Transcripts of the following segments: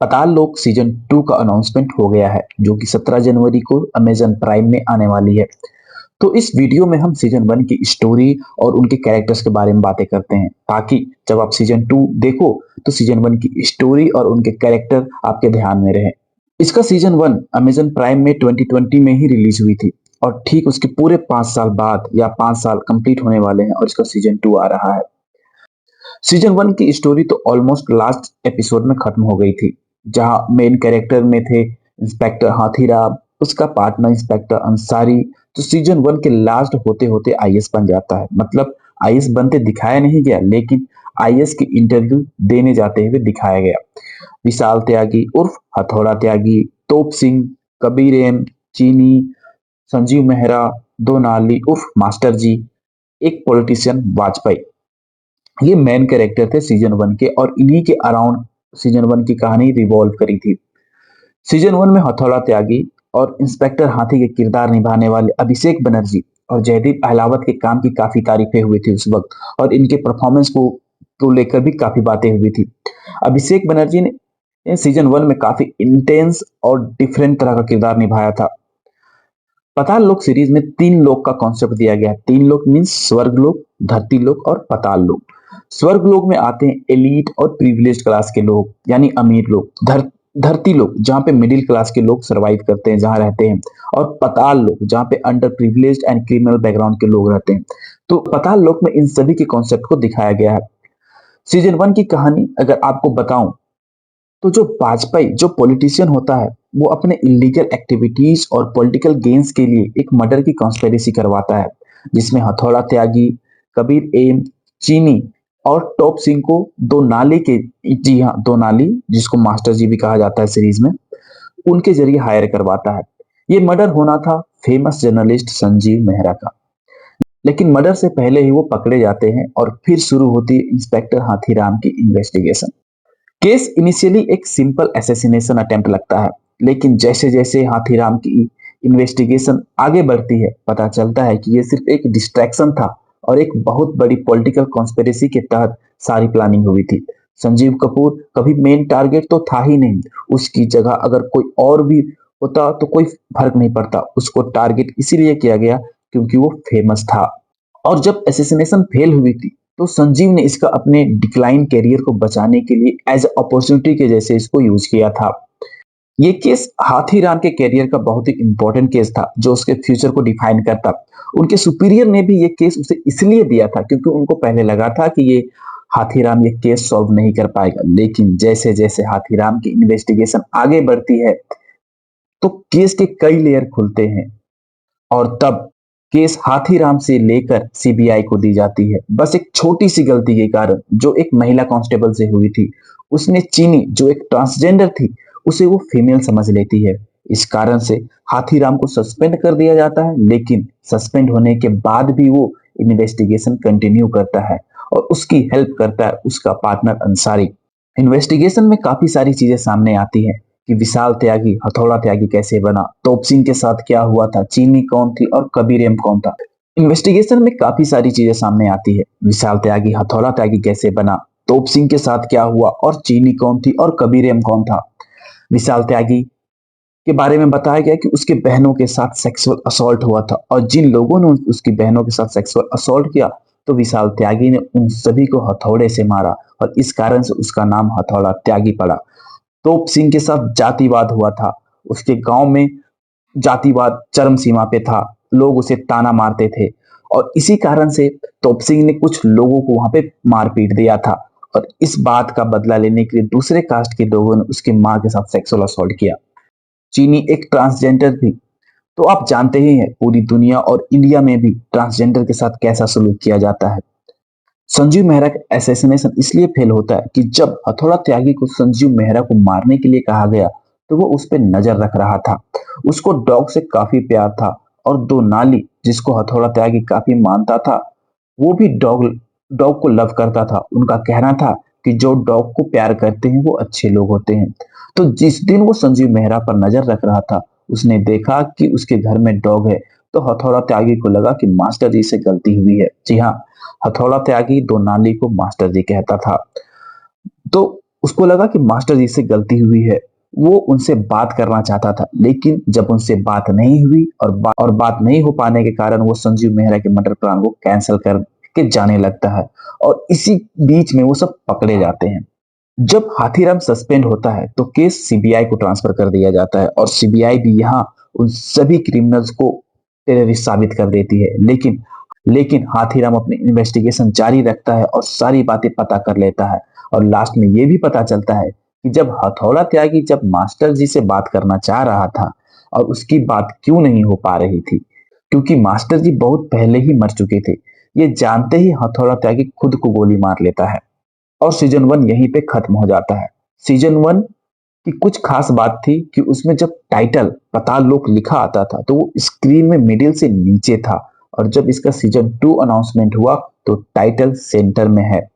पाताल लोक सीजन 2 का अनाउंसमेंट हो गया है जो कि 17 जनवरी को अमेजन प्राइम में आने वाली है। तो इस वीडियो में हम सीजन 1 की स्टोरी और उनके कैरेक्टर्स के बारे में बातें करते हैं ताकि जब आप सीजन 2 देखो तो सीजन 1 की स्टोरी और उनके कैरेक्टर आपके ध्यान में रहे। इसका सीजन 1 अमेजन प्राइम में 2020 में ही रिलीज हुई थी और ठीक उसके पूरे 5 साल बाद या 5 साल कंप्लीट होने वाले हैं और इसका सीजन 2 आ रहा है। सीजन 1 की स्टोरी तो ऑलमोस्ट लास्ट एपिसोड में खत्म हो गई थी, जहां मेन कैरेक्टर में थे इंस्पेक्टर हाथीराम, उसका पार्टनर इंस्पेक्टर अंसारी, जो सीजन 1 के लास्ट होते होते आईएएस बन जाता है। मतलब आईएएस बनते दिखाया नहीं गया, लेकिन आईएएस की इंटरव्यू देने जाते हुए दिखाया गया। विशाल त्यागी उर्फ हथौड़ा त्यागी, तोप सिंह, कबीर एम, चीनी, संजीव मेहरा, दो नाली उर्फ मास्टर जी, एक पॉलिटिशियन वाजपेयी, ये मेन कैरेक्टर थे सीजन 1 के और इन्हीं के अराउंड सीजन 1 की कहानी रिवॉल्व करी थी। सीजन 1 में हथौड़ा त्यागी और इंस्पेक्टर हाथी के किरदार निभाने वाले अभिषेक बनर्जी और जयदीप अहलावत के काम की काफी तारीफें हुई थी उस वक्त, और इनके परफॉर्मेंस को लेकर भी काफी बातें हुई थी। अभिषेक बनर्जी ने सीजन 1 में काफी इंटेंस और डिफरेंट तरह का किरदार निभाया था। पाताल लोक सीरीज में 3 लोक का कॉन्सेप्ट दिया गया है। 3 लोक मीन्स स्वर्ग लोक, धरती लोक और पाताल लोक। स्वर्ग लोक में आते हैं एलीट और प्रिविलेज्ड क्लास के लोग, यानी अमीर लोग। धरती लोक जहाँ पे मिडिल क्लास के लोग सरवाइव करते हैं, जहाँ रहते हैं। और पाताल लोक जहाँ पे under privileged and criminal background के लोग रहते हैं। तो पाताल लोक में इन सभी के कॉन्सेप्ट को दिखाया गया है। सीजन 1 की कहानी अगर आपको बताऊं तो जो वाजपेयी जो पॉलिटिशियन होता है, वो अपने इलीगल एक्टिविटीज और पॉलिटिकल गेन्स के लिए एक मर्डर की कॉन्स्पिरेसी करवाता है, जिसमें हथौड़ा त्यागी, कबीर एम, चीनी और टॉप सिंह को दो नाली के, जी हाँ दो नाली, जिसको मास्टर जी भी कहा जाता है सीरीज में, उनके जरिए हायर करवाता है। ये मर्डर होना था फेमस जर्नलिस्ट संजीव मेहरा का, लेकिन मर्डर से पहले ही वो पकड़े जाते हैं और फिर शुरू होती है इंस्पेक्टर हाथीराम की इन्वेस्टिगेशन। केस इनिशियली एक सिंपल असैसिनेशन अटेम्प्ट लगता है, लेकिन जैसे जैसे हाथीराम की इन्वेस्टिगेशन आगे बढ़ती है, पता चलता है कि ये सिर्फ एक डिस्ट्रैक्शन था और एक बहुत बड़ी पॉलिटिकल कॉन्स्पिरेसी के तहत सारी प्लानिंग हुई थी। संजीव कपूर कभी मेन टारगेट तो था ही नहीं। उसकी जगह अगर कोई और भी होता तो कोई फर्क नहीं पड़ता। उसको टारगेट इसीलिए किया गया क्योंकि वो फेमस था। और जब असैसिनेशन फेल हुई थी तो संजीव ने इसका अपने डिक्लाइन करियर को बचाने के लिए एज अपॉर्चुनिटी के जैसे इसको यूज किया था। ये केस हाथीराम के करियर का बहुत ही इंपॉर्टेंट केस था जो उसके फ्यूचर को डिफाइन करता। उनके सुपीरियर ने भी ये केस उसे इसलिए दिया था क्योंकि उनको पहले लगा था कि ये हाथीराम ये केस सॉल्व नहीं कर पाएगा, लेकिन जैसे जैसे हाथीराम की इन्वेस्टिगेशन आगे बढ़ती है तो केस के कई लेयर खुलते हैं और तब केस हाथीराम से लेकर सीबीआई को दी जाती है। बस एक छोटी सी गलती के कारण जो एक महिला कांस्टेबल से हुई थी, उसने चीनी जो एक ट्रांसजेंडर थी उसे वो फीमेल समझ लेती है। इस कारण से हाथीराम को सस्पेंड कर दिया जाता है, लेकिन सस्पेंड होने के बाद भी वो इन्वेस्टिगेशन कंटिन्यू करता है और उसकी हेल्प करता है उसका पार्टनर अंसारी। इन्वेस्टिगेशन में काफी सारी चीजें सामने आती हैं कि विशाल त्यागी हथौड़ा त्यागी कैसे बना, तोप सिंह के साथ क्या हुआ था, चीनी कौन थी और कबीर एम कौन था। इन्वेस्टिगेशन में काफी सारी चीजें सामने आती है। विशाल त्यागी हथौड़ा त्यागी कैसे बना, तोप सिंह के साथ क्या हुआ और चीनी कौन थी और कबीर एम कौन था। विशाल त्यागी के बारे में बताया गया कि उसके बहनों के साथ सेक्सुअल असॉल्ट हुआ था और जिन लोगों ने उसकी बहनों के साथ सेक्सुअल असॉल्ट किया तो विशाल त्यागी ने उन सभी को हथौड़े से मारा और इस कारण से उसका नाम हथौड़ा त्यागी पड़ा। तोप सिंह के साथ जातिवाद हुआ था। उसके गांव में जातिवाद चरम सीमा पे था। लोग उसे ताना मारते थे और इसी कारण से तोप सिंह ने कुछ लोगों को वहां पे मार पीट दिया था और इस बात का बदला लेने के लिए दूसरे कास्ट के लोगों ने उसकी मां के साथ सेक्सुअल असॉल्ट किया। चीनी एक ट्रांसजेंडर थी। तो आप जानते ही हैं पूरी दुनिया और इंडिया में भी ट्रांसजेंडर के साथ कैसा सलूक किया जाता है। संजीव मेहरा का असैसिनेशन इसलिए फेल होता है कि जब हथौड़ा त्यागी को संजीव मेहरा को मारने के लिए कहा गया तो वो उस पर नजर रख रहा था। उसको डॉग से काफी प्यार था और दो नाली जिसको हथौड़ा त्यागी काफी मानता था, वो भी डॉग डॉग को लव करता था। उनका कहना था कि जो डॉग को प्यार करते हैं वो अच्छे लोग होते हैं। तो जिस दिन वो संजीव मेहरा पर नजर रख रहा था, उसने देखा कि उसके घर में डॉग है, तो हथौड़ा त्यागी को लगा कि मास्टर जी से गलती हुई है। जी हाँ, हथौड़ा त्यागी दो नाली को मास्टर जी कहता था। तो उसको लगा कि मास्टर जी से गलती हुई है। वो उनसे बात करना चाहता था, लेकिन जब उनसे बात नहीं हुई और बात नहीं हो पाने के कारण वो संजीव मेहरा के मर्डर प्लान को कैंसिल करके जाने लगता है। और इसी बीच में वो सब पकड़े जाते हैं। जब हाथीराम सस्पेंड होता है तो केस सीबीआई को ट्रांसफर कर दिया जाता है और सीबीआई भी यहाँ उन सभी क्रिमिनल्स को टेररिस्ट साबित कर देती है। लेकिन हाथीराम अपनी इन्वेस्टिगेशन जारी रखता है और सारी बातें पता कर लेता है। और लास्ट में ये भी पता चलता है कि जब हथौड़ा त्यागी जब मास्टर जी से बात करना चाह रहा था और उसकी बात क्यों नहीं हो पा रही थी, क्योंकि मास्टर जी बहुत पहले ही मर चुके थे। ये जानते ही हथौड़ा त्यागी खुद को गोली मार लेता है और सीजन 1 यहीं पे खत्म हो जाता है। सीजन 1 की कुछ खास बात थी कि उसमें जब टाइटल पाताल लोक लिखा आता था तो वो स्क्रीन में मिडिल से नीचे था, और जब इसका सीजन 2 अनाउंसमेंट हुआ तो टाइटल सेंटर में है।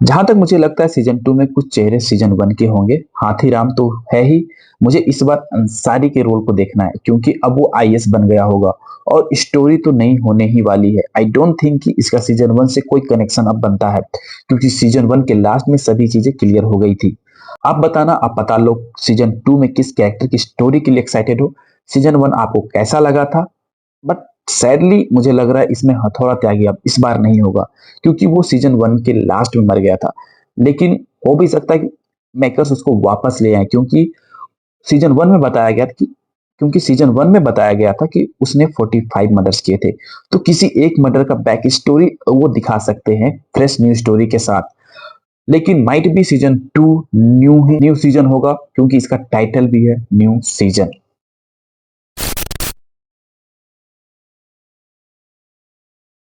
जहां तक मुझे लगता है सीजन 2 में कुछ चेहरे सीजन 1 के होंगे। हाथीराम तो है ही, मुझे इस बार अंसारी के रोल को देखना है क्योंकि अब वो आईएएस बन गया होगा और स्टोरी तो नहीं होने ही वाली है। आई डोंट थिंक कि इसका सीजन 1 से कोई कनेक्शन अब बनता है क्योंकि सीजन 1 के लास्ट में सभी चीजें क्लियर हो गई थी। आप बताना, आप बता लो सीजन 2 में किस कैरेक्टर की स्टोरी के लिए एक्साइटेड हो। सीजन 1 आपको कैसा लगा था? बट सैडली मुझे लग रहा है इसमें हथौड़ा त्यागी अब इस बार नहीं होगा क्योंकि वो सीजन 1 के लास्ट में मर गया था। लेकिन हो भी सकता है कि मेकर्स उसको वापस ले आए सीजन 1 में बताया गया था कि क्योंकि सीजन 1 में बताया गया था कि उसने 45 मर्डर्स किए थे। तो किसी एक मर्डर का बैक स्टोरी वो दिखा सकते हैं फ्रेश न्यू स्टोरी के साथ। लेकिन माइट भी सीजन 2 न्यू सीजन होगा क्योंकि इसका टाइटल भी है न्यू सीजन।